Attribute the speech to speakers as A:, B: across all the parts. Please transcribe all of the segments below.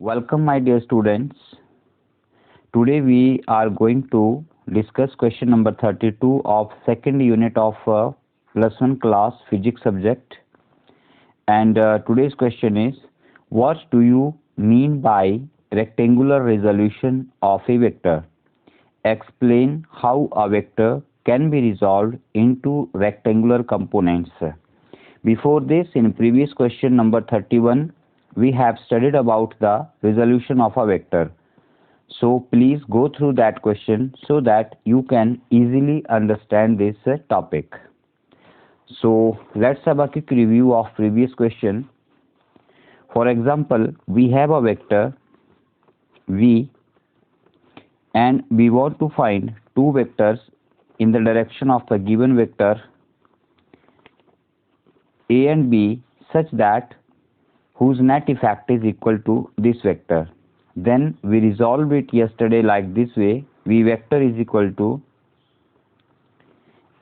A: Welcome, my dear students. Today we are going to discuss question number 32 of second unit of +1 class physics subject. And today's question is, what do you mean by rectangular resolution of a vector? Explain how a vector can be resolved into rectangular components. Before this, in previous question number 31, we have studied about the resolution of a vector. So please go through that question so that you can easily understand this topic. So let's have a quick review of previous question. For example, we have a vector v and we want to find two vectors in the direction of the given vector a and b such that whose net effect is equal to this vector. Then we resolved it yesterday like this way: v vector is equal to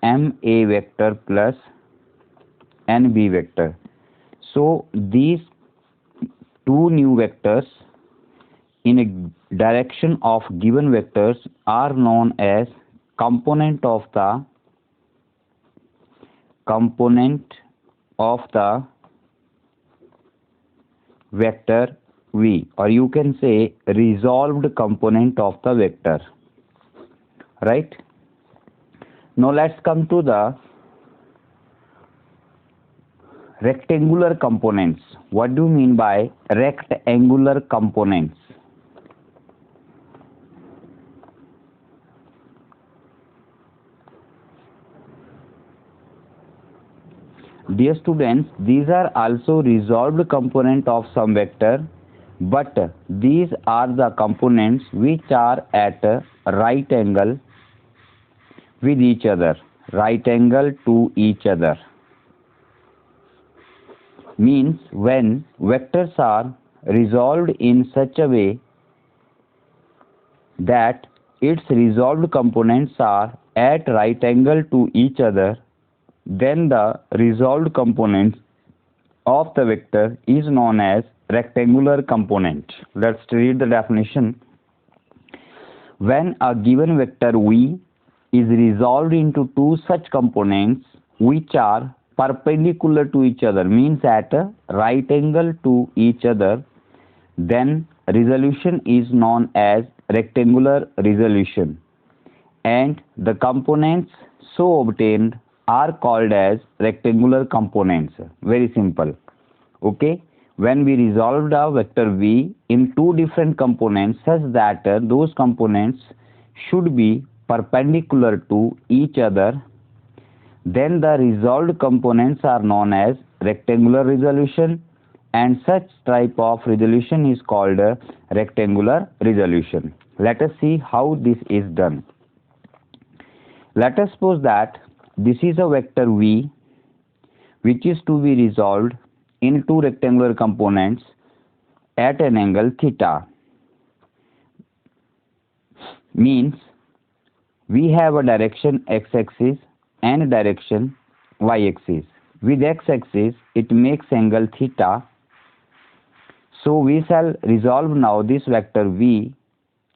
A: ma vector plus nb vector. So these two new vectors in a direction of given vectors are known as component of the vector v, or you can say resolved component of the vector, right? Now let's come to the rectangular components. What do you mean by rectangular components? Dear students, these are also resolved component of some vector, but these are the components which are at right angle with each other, right angle to each other. Means when vectors are resolved in such a way that its resolved components are at right angle to each other, then the resolved components of the vector is known as rectangular component. Let's read the definition. When a given vector v is resolved into two such components which are perpendicular to each other, means at a right angle to each other, then resolution is known as rectangular resolution, and the components so obtained are called as rectangular components. Very simple. Okay, when we resolved a vector v in two different components such that those components should be perpendicular to each other, then the resolved components are known as rectangular resolution, and such type of resolution is called rectangular resolution. Let us see how this is done. Let us suppose that this is a vector v which is to be resolved in two rectangular components at an angle theta. Means we have a direction x-axis and direction y-axis. With x-axis it makes angle theta. So we shall resolve now this vector v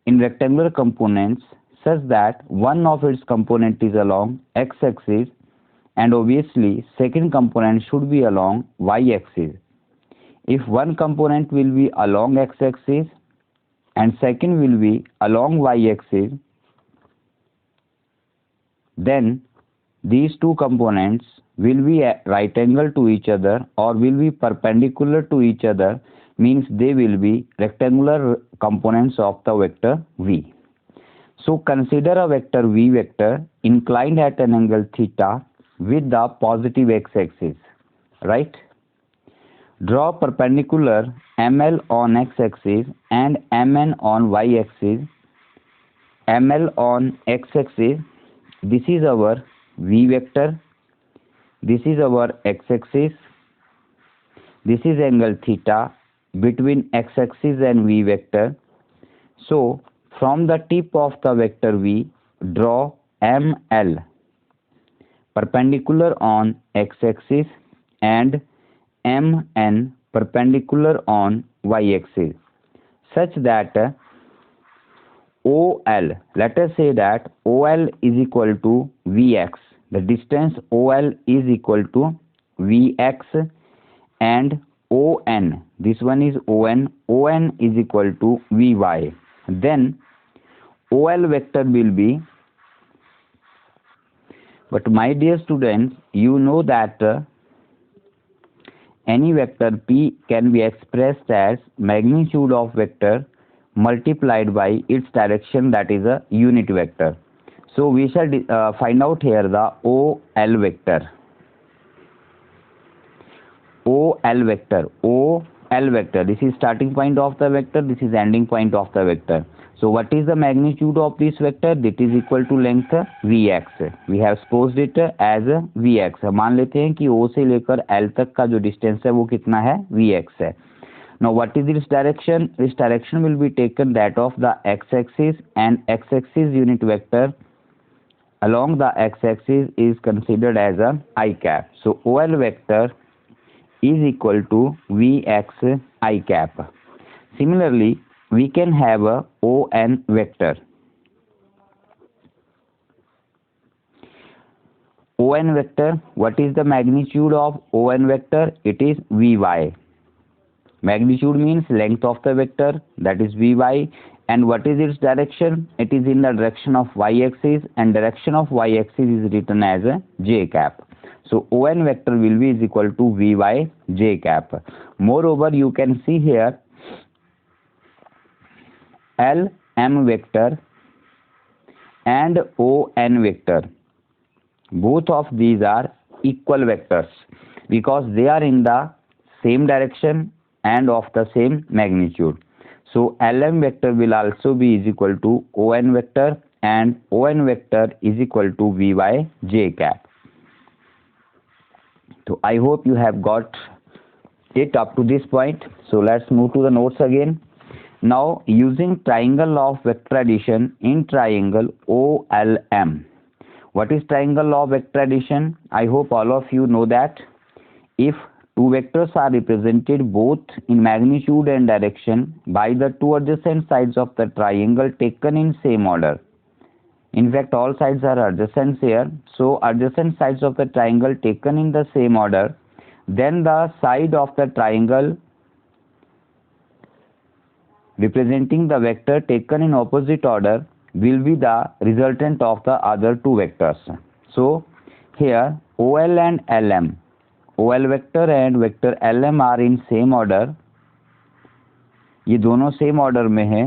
A: in rectangular components such that one of its component is along x-axis and obviously second component should be along y-axis. If one component will be along x-axis and second will be along y-axis, then these two components will be at right angle to each other or will be perpendicular to each other, means they will be rectangular components of the vector v. So consider a vector v vector inclined at an angle theta with the positive x-axis, right? Draw perpendicular ML on x-axis and MN on y-axis. ML on x-axis, this is our v vector, this is our x-axis, this is angle theta between x-axis and v vector. So from the tip of the vector v, draw ML perpendicular on x-axis and MN perpendicular on y-axis. such that OL, let us say that OL is equal to Vx, the distance OL is equal to Vx, and ON, this one is ON is equal to Vy. Then OL vector will be, but my dear students, you know that any vector P can be expressed as magnitude of vector multiplied by its direction, that is a unit vector. So we shall find out here the OL vector. OL vector, this is starting point of the vector, this is ending point of the vector. So what is the magnitude of this vector? That is equal to length Vx. We have supposed it as Vx. मान लेते हैं कि O से लेकर L तक का जो distance है वो कितना है? Vx है. Now what is its direction? Its direction will be taken that of the x-axis, and x-axis unit vector along the x-axis is considered as a I cap. So OL vector is equal to Vx I cap. Similarly, we can have a ON vector. ON vector, what is the magnitude of ON vector? It is Vy. Magnitude means length of the vector, that is Vy. And what is its direction? It is in the direction of y-axis, and direction of y-axis is written as a j cap. So ON vector will be is equal to Vy j cap. Moreover, you can see here LM vector and ON vector. Both of these are equal vectors because they are in the same direction and of the same magnitude. So LM vector will also be is equal to ON vector, and ON vector is equal to Vy j cap. So I hope you have got it up to this point. So let's move to the notes again. Now using triangle law of vector addition in triangle OLM. What is triangle law of vector addition? I hope all of you know that if two vectors are represented both in magnitude and direction by the two adjacent sides of the triangle taken in same order. In fact, all sides are adjacent here. So adjacent sides of the triangle taken in the same order, then the side of the triangle representing the vector taken in opposite order will be the resultant of the other two vectors. So here OL and LM, OL vector and vector LM are in same order. ये दोनों same order में है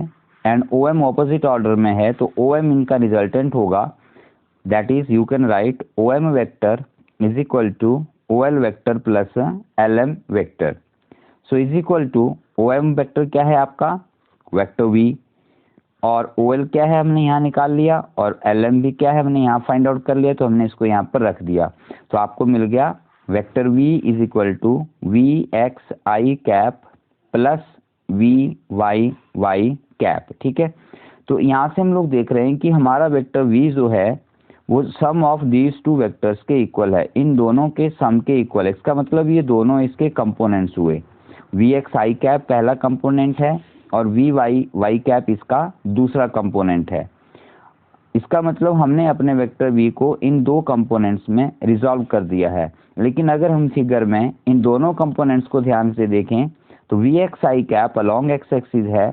A: and OM opposite order में है, तो OM इनका resultant होगा. That is you can write OM vector is equal to OL vector plus LM vector. So is equal to OM vector क्या है आपका? वेक्टर V, और OL क्या है हमने यहाँ निकाल लिया, और LM भी क्या है हमने यहाँ फाइंड आउट कर लिया, तो हमने इसको यहाँ पर रख दिया. तो आपको मिल गया vector V is equal to Vx I cap plus Vy cap. ठीक है, तो यहाँ से हम लोग देख रहे हैं कि हमारा वेक्टर V जो है वो सम ऑफ दीज टू वेक्टर्स के इक्वल है, इन दोनों के सम के इक्वल है. इसका मतलब ये दोनों इसके कंपोनेंट्स हुए. Vx I कैप पहला कंपोनेंट है और Vy कैप इसका दूसरा कंपोनेंट है. इसका मतलब हमने अपने वेक्टर V को इन दो कंपोनेंट्स में रिजॉल्व कर दिया है. लेकिन अगर हम फिगर में इन दोनों कंपोनेंट्स को ध्यान से देखें तो Vx I cap along x axis है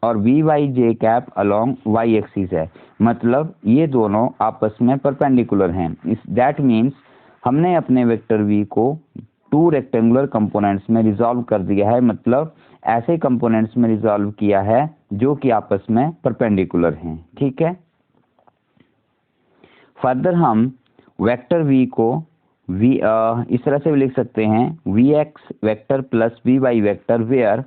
A: और Vy j cap along y axis है. मतलब ये दोनों आपस में परपेंडिकुलर हैं. दैट मीन्स हमने अपने वेक्टर V को टू रेक्टेंगुलर कंपोनेंट्स में रिजॉल्व कर दिया है. मतलब ऐसे कंपोनेंट्स में रिजॉल्व किया है जो कि आपस में परपेंडिकुलर हैं. ठीक है, फर्दर हम वेक्टर V को इस तरह से भी लिख सकते हैं Vx vector plus Vy vector, where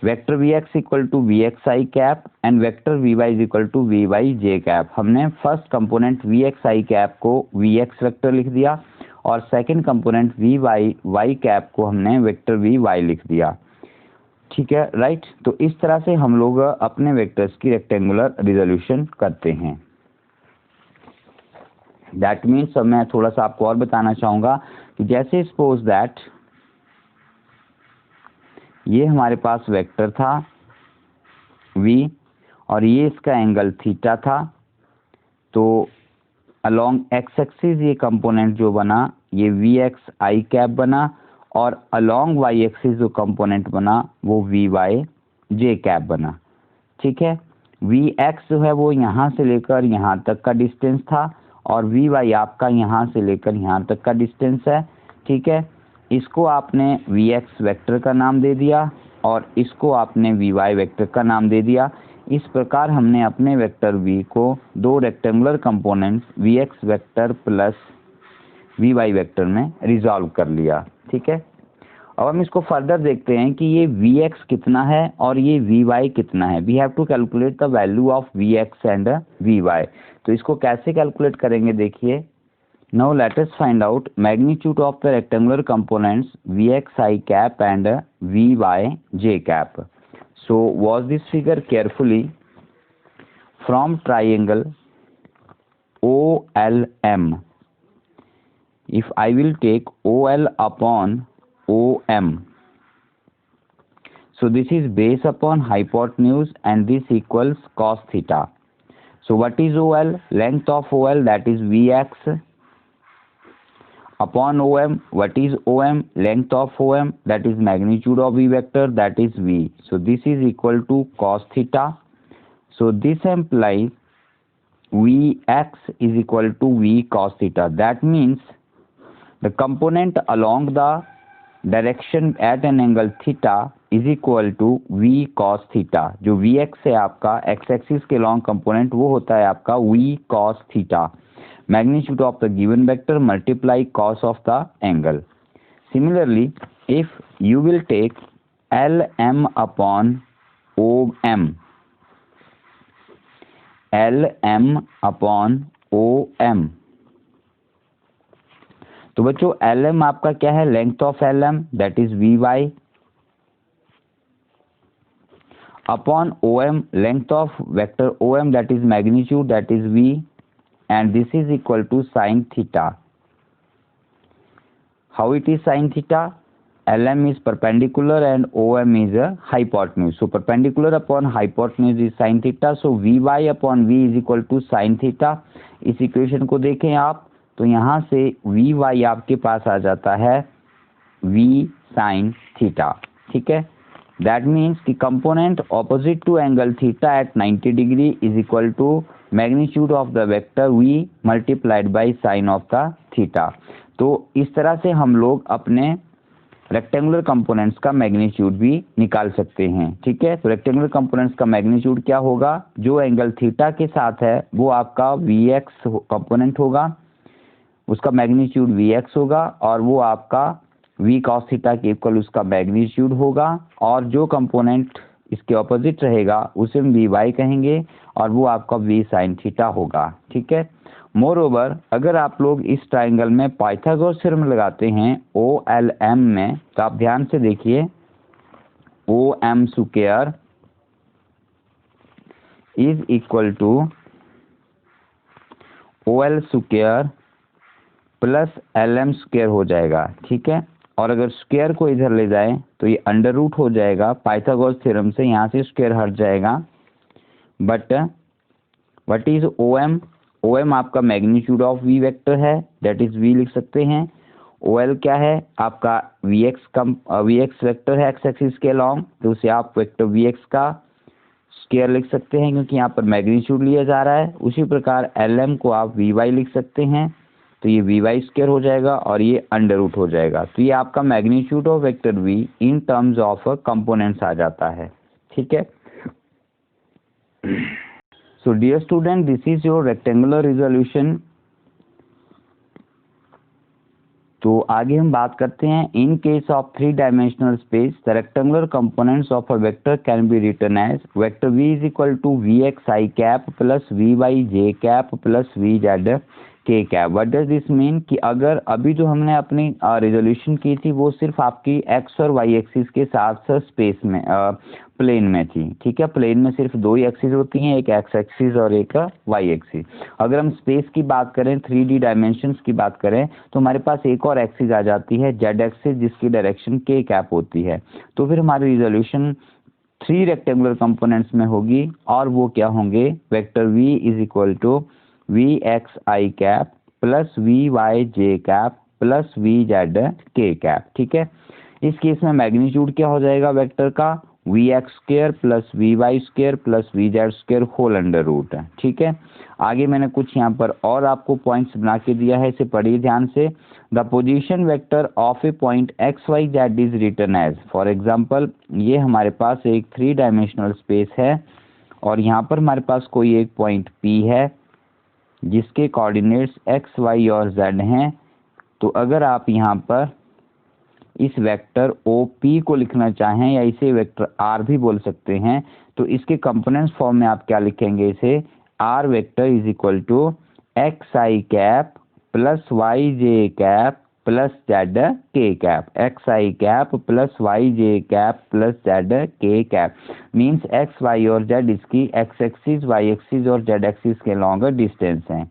A: vector Vx equal to Vx I cap and vector Vy is equal to Vy j cap. हमने first component Vx I cap को Vx वेक्टर लिख दिया और सेकंड कंपोनेंट Vy कैप को हमने vector Vy लिख दिया. ठीक है, राइट. तो इस तरह से हम लोग अपने वेक्टर्स की रेक्टेंगुलर रिजोल्यूशन करते हैं. दैट मीन्स अब मैं थोड़ा सा आपको और बताना चाहूँगा कि जैसे सपोज दैट ये हमारे पास वेक्टर था v, और ये इसका एंगल थीटा था। तो अलोंग एक्स एक्सिस ये कंपोनेंट जो बना ये वी एक्स आई कैप बना, और अलोंग वाई एक्सिस जो कंपोनेंट बना वो वी वाई जे कैप बना। ठीक है, वी एक्स जो है वो यहाँ से लेकर यहाँ तक का डिस्टेंस था, और वी वाई आपका यहाँ से लेकर यहाँ तक का डिस्टेंस है। ठीक है, इसको आपने वी एक्स वेक्टर का नाम दे दिया और इसको आपने वी वाई वेक्टर का नाम दे दिया। इस प्रकार हमने अपने वेक्टर v को दो rectangular components V X vector plus V Y vector में रिजॉल्व कर लिया। ठीक है, अब हम इसको फर्दर देखते हैं कि ये वी एक्स कितना है और ये वी वाई कितना है। We have to calculate the value of V X and V Y. तो इसको कैसे कैलकुलेट करेंगे देखिए। Now let us find out magnitude of the rectangular components V X I cap and V Y J cap. So watch this figure carefully. From triangle OLM, if I will take OL upon OM, so this is base upon hypotenuse and this equals cos theta. So what is OL? Length of OL, that is Vx, upon OM. What is OM? Length of OM, that is magnitude of V vector, that is V. So this is equal to cos theta. So this implies Vx is equal to V cos theta. That means the component along the direction at an angle theta is equal to V cos theta. जो Vx है आपका x axis के long component वो होता है आपका V cos theta. Magnitude of the given vector multiply cos of the angle. Similarly, if you will take Lm upon OM, Lm upon OM, तो बच्चों Lm आपका क्या है? Length of Lm, that is Vy, upon OM, length of vector OM, that is magnitude, that is V, and this is equal to sin theta. How it is sin theta? Lm is perpendicular and OM is a hypotenuse. So perpendicular upon hypotenuse is sin theta. So Vy upon V is equal to sin theta. इस equation को देखें आप तो यहाँ से Vy आपके पास आ जाता है V sin theta. ठीक है, that means कि component opposite to angle theta at 90 degree is equal to magnitude of the vector V multiplied by sin of the theta. तो इस तरह से हम लोग अपने रेक्टेंगुलर कंपोनेंट्स का मैग्नीट्यूड भी निकाल सकते हैं। ठीक है, तो रेक्टेंगुलर कंपोनेंट्स का मैग्नीट्यूड क्या होगा? जो एंगल थीटा के साथ है वो आपका Vx कंपोनेंट होगा, उसका मैग्नीट्यूड Vx होगा, और वो आपका V cos थीटा के इक्वल उसका मैग्नीट्यूड होगा, और जो कंपोनेंट इसके ऑपोजिट रहेगा उसे हम Vy कहेंगे और वो आपका V sin थीटा होगा। ठीक है, मोर ओवर अगर आप लोग इस ट्राइंगल में पाइथागोरस थ्योरम लगाते हैं OLM में, तो आप ध्यान से देखिए OM square is equal to OL square plus LM square हो जाएगा। ठीक है, और अगर स्क्वायर को इधर ले जाए तो ये अंडर रूट हो जाएगा पाइथागोरस थ्योरम से, यहाँ से स्क्वायर हट जाएगा। But what is OM? OM आपका मैग्नीट्यूड ऑफ V वेक्टर है, दैट इज V लिख सकते हैं। OL क्या है? आपका Vx वेक्टर है एक्स एक्सिस के अलॉन्ग, तो उसे आप वेक्टर Vx का स्क्वायर लिख सकते हैं क्योंकि यहाँ पर मैग्नीट्यूड लिया जा रहा है। उसी प्रकार LM को आप Vy लिख सकते हैं, तो ये Vy स्क्वायर हो जाएगा और ये अंडर रूट हो जाएगा। तो ये आपका magnitude of vector V in terms of components आ जाता है। ठीक है, so dear student, this is your rectangular resolution. तो आगे हम बात करते हैं in case of 3 dimensional space the rectangular components of a vector can be written as vector v is equal to Vx i cap plus Vy j cap plus Vz k cap. What does this mean? कि अगर अभी जो हमने अपनी resolution की थी वो सिर्फ आपकी x और y एक्सिस के साथ स्पेस में प्लेन में थी। ठीक है, प्लेन में सिर्फ 2 ही एक्सिस होती हैं, एक x एक्सिस और एक y एक्सिस। अगर हम स्पेस की बात करें, 3D डायमेंशंस की बात करें, तो हमारे पास एक और एक्सिस आ जाती है z एक्सिस जिसकी डायरेक्शन k कैप होती है। तो फिर हमारी रिजोल्यूशन 3 रेक्टेंगुलर कंपोनेंट्स में होगी और वो क्या होंगे, vector v is equal to V X I cap plus V Y J cap plus V Z K cap. ठीक है, इस केस में मैग्नीट्यूड क्या हो जाएगा वेक्टर का, V X square plus V Y square plus V Z square whole under root है। ठीक है, आगे मैंने कुछ यहाँ पर और आपको पॉइंट्स बना के दिया है, इसे पढ़िए ध्यान से। The position vector of a point X Y Z is written as, for example ये हमारे पास एक 3 डायमेंशनल स्पेस है और यहाँ पर हमारे पास कोई एक पॉइंट P है जिसके कोऑर्डिनेट्स एक्स वाई और जेड हैं। तो अगर आप यहाँ पर इस वेक्टर OP को लिखना चाहें या इसे वेक्टर R भी बोल सकते हैं, तो इसके कंपोनेंट्स फॉर्म में आप क्या लिखेंगे, इसे R vector is equal to X I cap plus Y J cap plus Z K cap, X I cap plus Y J cap plus Z K cap. Means X Y और Z इसकी X axis Y axis और Z axis के longer distance हैं।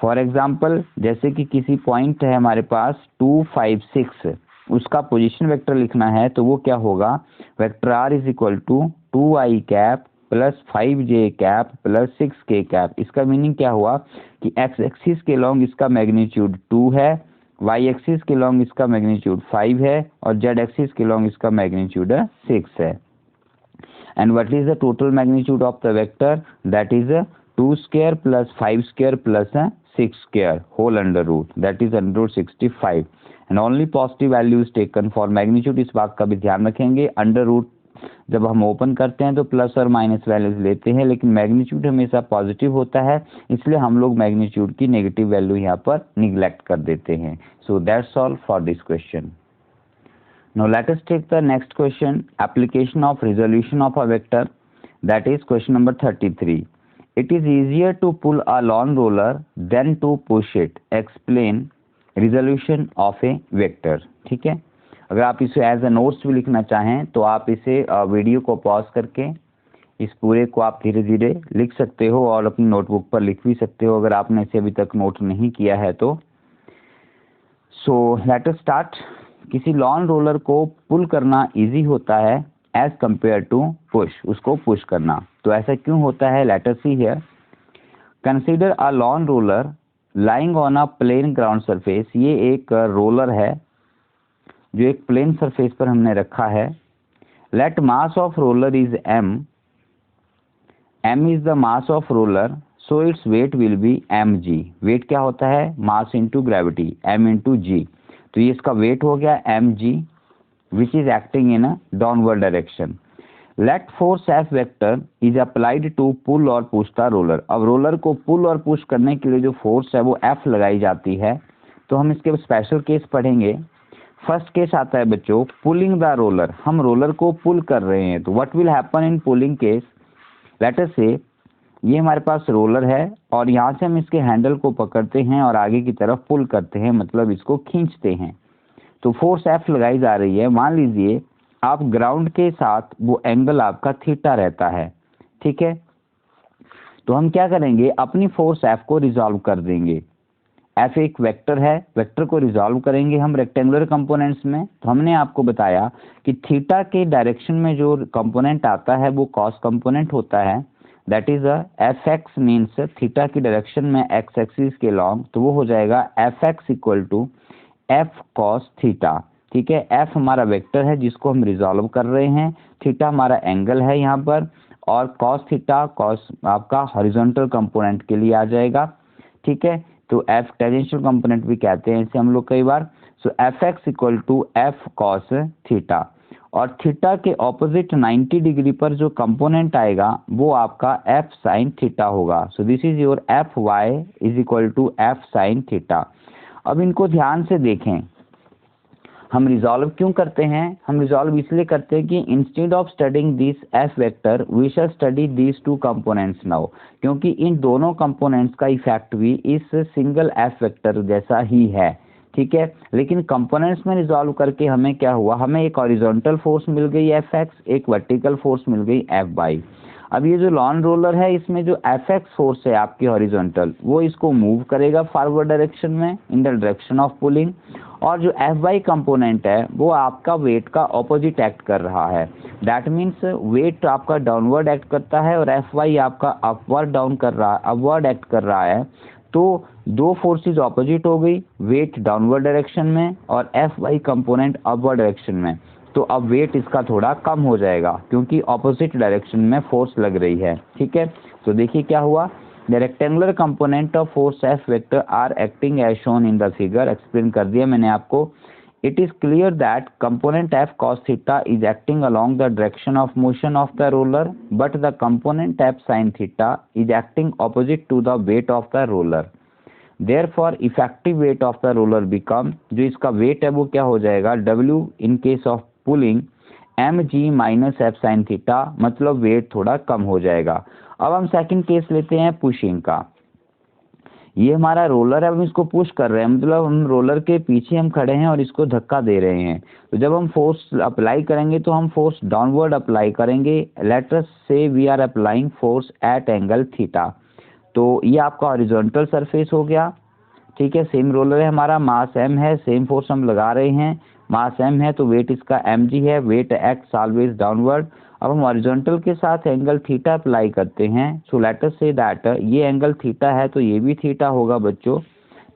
A: For example जैसे कि किसी point है हमारे पास 2 5 6, उसका पोजीशन वेक्टर लिखना है तो वो क्या होगा, vector R is equal to 2i cap plus 5j cap plus 6k cap. इसका मीनिंग क्या हुआ कि एक्स एक्सिस के लॉन्ग इसका मैग्नीट्यूड 2 है, वाई एक्सिस के लॉन्ग इसका मैग्नीट्यूड 5 है और जेड एक्सिस के लॉन्ग इसका मैग्नीट्यूड 6 है। And what is the total magnitude of the vector, that is 2 square plus 5 square plus 6 square whole under root, that is under root 65 and only positive values taken for magnitude. इस बात का भी ध्यान रखेंगे, under root जब हम open करते हैं तो प्लस और माइनस वैल्यूज लेते हैं, लेकिन मैग्नीट्यूड हमेशा पॉजिटिव होता है, इसलिए हम लोग मैग्नीट्यूड की नेगेटिव वैल्यू यहाँ पर निगलेक्ट कर देते हैं। So that's all for this question. Now let us take the next question, application of resolution of a vector, that is question number 33। It is easier to pull a lawn roller than to push it. Explain resolution of a vector. ठीक है, अगर आप इसे as a notes भी लिखना चाहें तो आप इसे वीडियो को पॉज करके इस पूरे को आप धीरे धीरे लिख सकते हो और अपनी नोटबुक पर लिख भी सकते हो अगर आपने इसे अभी तक नोट नहीं किया है तो। So let us start. किसी लॉन रोलर को पुल करना इजी होता है एज कंपेयर टू पुश, उसको पुश करना। तो ऐसा क्यों होता है, let us see here. Consider a lawn roller lying on a plane ground surface. ये एक रोलर है जो एक प्लेन सरफेस पर हमने रखा है। Let mass of roller is m is the mass of roller, so its weight will be mg। Weight क्या होता है, mass into gravity, m into G. तो ये इसका वेट हो गया mg which is acting in a downward direction. Let force F vector is applied to pull और push the roller. अब रोलर को पुल और पुश करने के लिए जो फोर्स है वो F लगाई जाती है। तो हम इसके स्पेशल केस पढ़ेंगे। फर्स्ट केस आता है बच्चों पुलिंग द रोलर, हम रोलर को पुल कर रहे हैं। तो what will happen in pulling case, late us से ये हमारे पास रोलर है और यहाँ से हम इसके हैंडल को पकड़ते हैं और आगे की तरफ पुल करते हैं, मतलब इसको खींचते हैं। तो फोर्स F लगाई जा रही है। मान लीजिए आप ग्राउंड के साथ वो एंगल आपका थीटा रहता है, ठीक है। तो हम क्या करेंगे, अपनी फोर्स F को रिजॉल्व कर देंगे। F एक वेक्टर है, वेक्टर को रिजॉल्व करेंगे हम रेक्टेंगुलर कंपोनेंट्स में। तो हमने आपको बताया कि थीटा के डायरेक्शन में जो कंपोनेंट आता है वो कॉस कंपोनेंट होता है, that is F X means theta की डायरेक्शन में एक्स एक्सिस के लॉन्ग, तो वो हो जाएगा F X equal to F cos theta. ठीक है, एफ हमारा वेक्टर है जिसको हम रिजॉल्व कर रहे हैं, थीटा हमारा एंगल है यहाँ पर, और कॉस थीटा कॉस आपका हॉरिजॉन्टल कंपोनेंट के लिए आ जाएगा। ठीक है, तो एफ टेंजेंशियल कंपोनेंट भी कहते हैं इसे हम लोग कई बार। So F X equal to F cos theta, और थीटा के ऑपोजिट 90 डिग्री पर जो कंपोनेंट आएगा वो आपका एफ साइन थीटा होगा। So this is your F Y is equal to F sine theta. अब इनको ध्यान से देखें, हम रिजॉल्व क्यों करते हैं, हम रिजॉल्व इसलिए करते हैं कि instead of studying this F vector we shall study these two components now, क्योंकि इन दोनों कंपोनेंट्स का इफेक्ट भी इस सिंगल एफ वेक्टर जैसा ही है। ठीक है, लेकिन कंपोनेंट्स में रिजॉल्व करके हमें क्या हुआ, हमें एक हॉरिजॉन्टल फोर्स मिल गई एफ एक्स, एक वर्टिकल फोर्स मिल गई एफ वाई। अब ये जो लॉन रोलर है इसमें जो एफएक्स फोर्स है आपकी हॉरिजॉन्टल, वो इसको मूव करेगा फॉरवर्ड डायरेक्शन में in the direction of pulling, और जो एफ वाई कंपोनेंट है वो आपका वेट का ऑपोजिट एक्ट कर रहा है। दैट मीन्स वेट आपका डाउनवर्ड एक्ट करता है और एफ वाई आपका अपवर्ड एक्ट कर रहा है। तो दो फोर्सेस ऑपोजिट हो गई, वेट डाउनवर्ड डायरेक्शन में और F Y component upward direction में। तो अब वेट इसका थोड़ा कम हो जाएगा क्योंकि ऑपोजिट डायरेक्शन में फोर्स लग रही है। ठीक है, तो देखिए क्या हुआ, the rectangular component of force F vector are acting as shown in the figure, explain कर दिया मैंने आपको। It is clear that component F cos theta is acting along the direction of motion of the roller, but the component F sin theta is acting opposite to the weight of the roller. Therefore effective weight of the roller become, जो इसका weight है वो क्या हो जाएगा, W in case of pulling mg minus F sine theta, मतलब wait थोड़ा कम हो जाएगा। अब हम सेकंड केस लेते हैं पुशिंग का। ये हमारा रोलर है, हम इसको पुश कर रहे हैं, मतलब हम रोलर के पीछे हम खड़े हैं और इसको धक्का दे रहे हैं। तो जब हम फोर्स अप्लाई करेंगे तो हम फोर्स डाउनवर्ड अप्लाई करेंगे। Let us say we are applying force at angle theta. तो ये आपका हॉरिजॉन्टल सरफेस हो गया। ठीक है, सेम रोलर है हमारा, मास m है, सेम फोर्स हम लगा रहे हैं, मास m है तो वेट इसका mg है, वेट एक्ट्स ऑलवेज डाउनवर्ड। अब हम हॉरिजॉन्टल के साथ एंगल थीटा अप्लाई करते हैं। सो लेट अस से दैट ये एंगल थीटा है तो ये भी थीटा होगा बच्चों।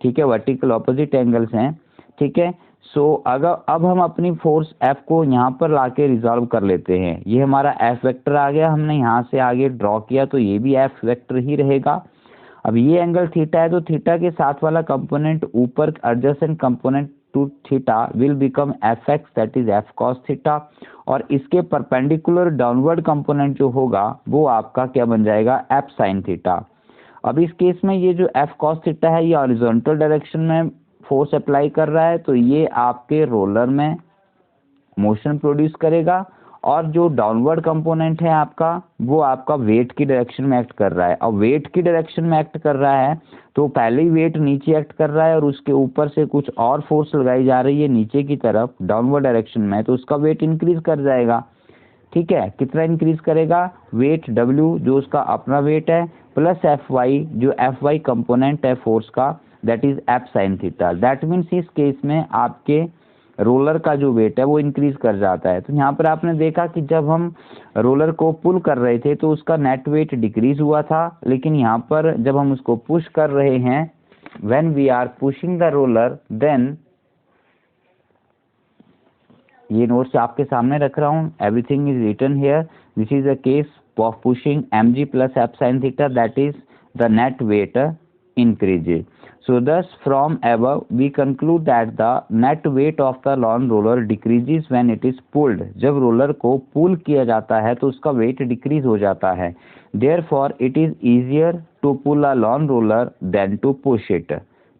A: ठीक है, वर्टिकल ऑपोजिट एंगल्स हैं। ठीक है, सो अगर अब हम अपनी फोर्स F को यहाँ पर लाके रिजॉल्व कर लेते हैं। ये हमारा F वेक्टर आ गया, हमने यहाँ से आगे ड्रॉ किया तो ये भी F वेक्टर ही रहेगा। अब ये एंगल थीटा है तो थीटा के साथ वाला कंपोनेंट ऊपर adjacent component to theta will become F X, that is F cos theta, और इसके परपेंडिकुलर डाउनवर्ड कंपोनेंट जो होगा वो आपका क्या बन जाएगा, एफ साइन थीटा। अब इस केस में ये जो एफ कॉस थीटा है ये हॉरिजॉन्टल डायरेक्शन में फोर्स अप्लाई कर रहा है तो ये आपके रोलर में मोशन प्रोड्यूस करेगा, और जो डाउनवर्ड कंपोनेंट है आपका वो आपका वेट की डायरेक्शन में एक्ट कर रहा है। अब वेट की डायरेक्शन में एक्ट कर रहा है तो पहले ही वेट नीचे एक्ट कर रहा है और उसके ऊपर से कुछ और फोर्स लगाई जा रही है नीचे की तरफ डाउनवर्ड डायरेक्शन में, तो उसका वेट इंक्रीज कर जाएगा। ठीक है, कितना इंक्रीज करेगा, वेट W जो उसका अपना वेट है प्लस एफ वाई जो एफ वाई कंपोनेंट है फोर्स का, that is F sine theta. That means इस केस में आपके रोलर का जो वेट है वो इंक्रीज कर जाता है। तो यहाँ पर आपने देखा कि जब हम रोलर को पुल कर रहे थे तो उसका नेट वेट डिक्रीज हुआ था, लेकिन यहाँ पर जब हम उसको पुश कर रहे हैं, when we are pushing the roller, then ये नोट्स आपके सामने रख रहा हूँ, everything is written here. This is a case of pushing mg plus F sine theta, that is the net weight increases. So thus from above we conclude that the net weight of the lawn roller decreases when it is pulled. जब roller को पुल किया जाता है तो उसका wait decrease हो जाता है। Therefore it is easier to pull a lawn roller than to push it.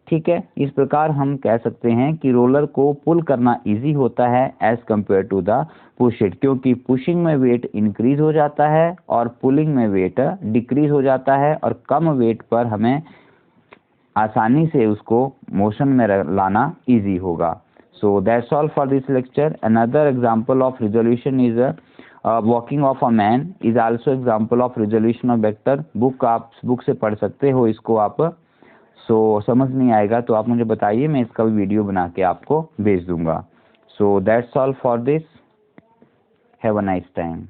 A: ठीक है, इस प्रकार हम कह सकते हैं कि रोलर को पुल करना इजी होता है as compare to the push it, क्योंकि पुशिंग में वेट इंक्रीज हो जाता है और पुलिंग में वेट डिक्रीज हो जाता है, और कम वेट पर हमें आसानी से उसको मोशन में लाना इजी होगा। सो that's all for this lecture. Another example of resolution is walking of a man is also example of resolution of vector. Book आप बुक से पढ़ सकते हो इसको आप। सो समझ नहीं आएगा तो आप मुझे बताइए, मैं इसका भी वीडियो बना के आपको भेज दूंगा। सो that's all for this, have a nice time.